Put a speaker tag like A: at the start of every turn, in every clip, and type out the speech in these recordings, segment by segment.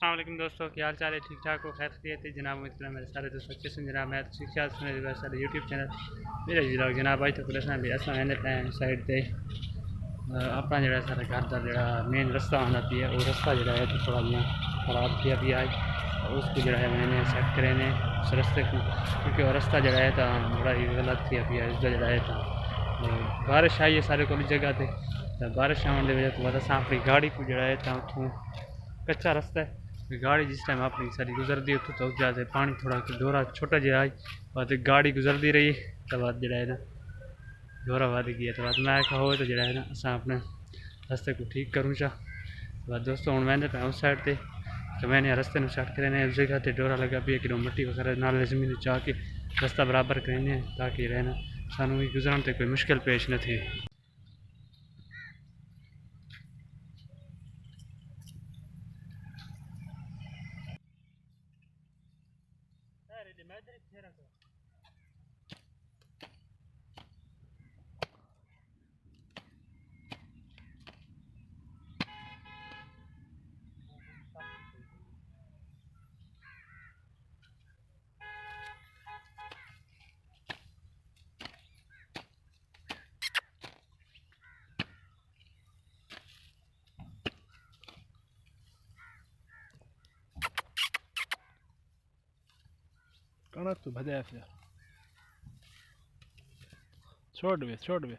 A: अस्सलाम वालेकुम दोस्तों, क्या हाल चाल है? ठीक ठाक हो? खैरियत है जनाब। उम्मीद करता मेरे सारे दोस्त अच्छे से जनाब। मैं शिक्षा सुने सारे यूट्यूब चैनल मेरे व्लॉग जनाब। भाई तो पुलिस भी असा मैंने साइड से अपना जो सारा घर का जो मेन रस्ता आना पी है, वो रस्ता जो है तो थोड़ा जिया खराब किया भी है, और उसको जो है मैंने सेट करे ने उस रस्ते को, क्योंकि वो रस्ता जो है तो बड़ा ही गलत किया भी है। उसका जो है तो बारिश आई है सारे को जगह से, तो बारिश आने की वजह तो बाद अपनी गाड़ी को जो है तो उतों कच्चा रास्ता है, गाड़ी जिस टाइम अपनी सारी गुजरती है तो उस जाते पानी थोड़ा दौरा छोटा जहा आई, बाद गाड़ी गुजरती रही तो बाद जो है ना दौरा वध गया, तो बाद मैं आखा हो तो जो है ना अस अपने रस्ते को ठीक करूँ चा। तो बाद दोस्तों हूँ मैं पे उस साइड से, तो मैंने रस्ते में स्टार्ट करें उस जगह से डोरा लगा भी कि मिट्टी वगैरह नाल लाजमी चाह के रास्ता बराबर करें, ताकि रहना सानू भी गुजरन से कोई मुश्किल पेश न थे।
B: कणक तो भजा फिर छोड़ दे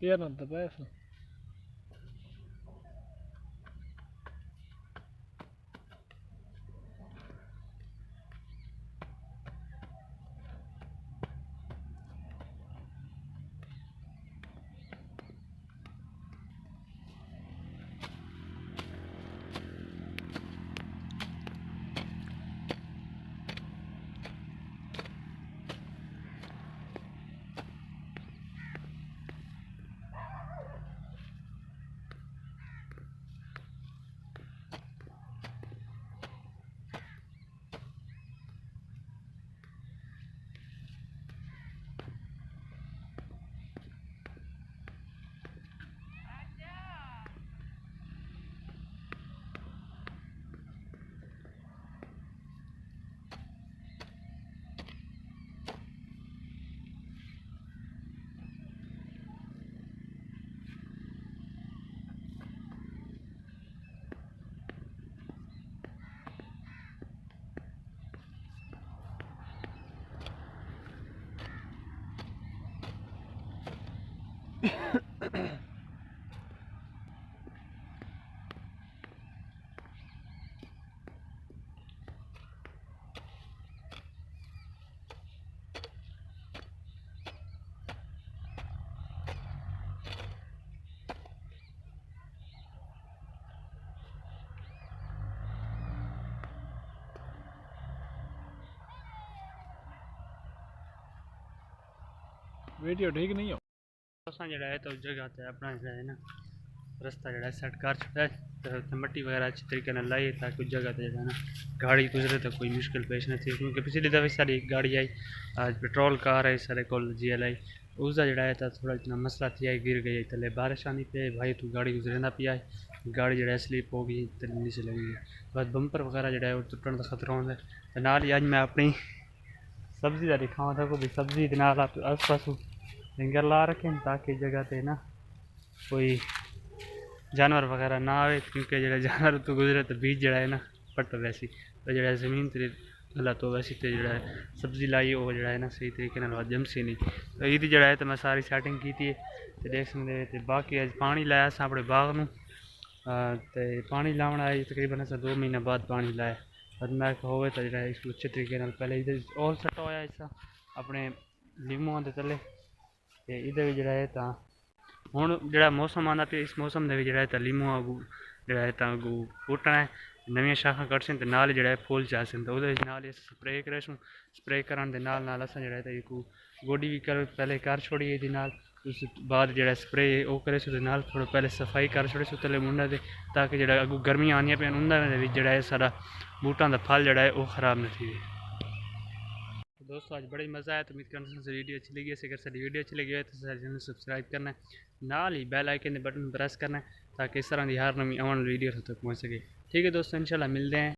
B: Pian on the best. Video ठीक नहीं हो
A: असा जड़ा है तो जगह ते अपना जड़ा है ना रास्ता जड़ा सेट कर छुड़ा है तो मट्टी वगैरह अच्छी तरीके से लाई ताकि जगह ते जड़ा ना गाड़ी गुजरे तो कोई मुश्किल पेश न थी क्योंकि पिछली दफ़े सारी एक गाड़ी आई आज पेट्रोल कार है सारे को GL उसका जड़ा है तो थोड़ा इतना मसला थी आई गिर गई तले बारिश आनी पे भाई तू गाड़ी गुजरेंदा पिया गाड़ी जड़ा स्लिप हो गई तो नीचे लगी बस बंपर वगैरह जड़ा है वो टुटने का खतरा होंदा है नाल ही अज मैं अपनी सब्जी का दिखावा था भी सब्जी के नाल आस पास लंगर ला रखे ताकि जगह ते ना कोई जानवर वगैरह ना आए क्योंकि जो जानवर तो गुजरे तो बीज जड़ा है ना पट वैसी तो जो जमीन ते गला तो वैसी तो जो सब्जी लाई वो जो है ना सही तरीके जम सी नहीं तो ये जड़ा है तो मैं सारी सैटिंग की थी तो देख सकते तो बाकी अज पानी लाया अस अपने बाग में तो पानी लाने आए तकरीबन अस 2 महीने बाद पानी लाया पर मैं हो तो जो इसको अच्छे तरीके पहले इधर और सट्टा होया इस अपने लीमू के तले तो इधर भी जड़ा है तो हुण जो मौसम आंदा पे इस मौसम के जो है लीमू अगू जो है अगू पुट्टना है नवी शाखा कटसन तो नाल जो फुल चासन तो वो नाल स्प्रे करेसूँ स्प्रे कराने नाल नाल अस जो है गोडी भी कर पहले कर छोड़िए ये नाल उस बाद जो स्प्रे वो करेसूँ नाल थोड़ा पहले सफाई कर छोड़ेसूँ तले मुंडा दे ताकि जो अगू गर्मियाँ आनियाँ पे उन्होंने जो सारा बूटां का फल जो है वो खराब न थी दोस्तों आज बड़ा ही मज़ा आया तो उम्मीद करना से वीडियो अच्छी लगी अगर सारी वीडियो अच्छी लगी है तो सारे चैनल सब्सक्राइब करना है नाल ही बेल आइकन के बटन प्रेस करना है ताकि इस तरह की हर नवी आने वाली वीडियो तक पहुँच सके ठीक है दोस्तों इंशाल्लाह मिलते हैं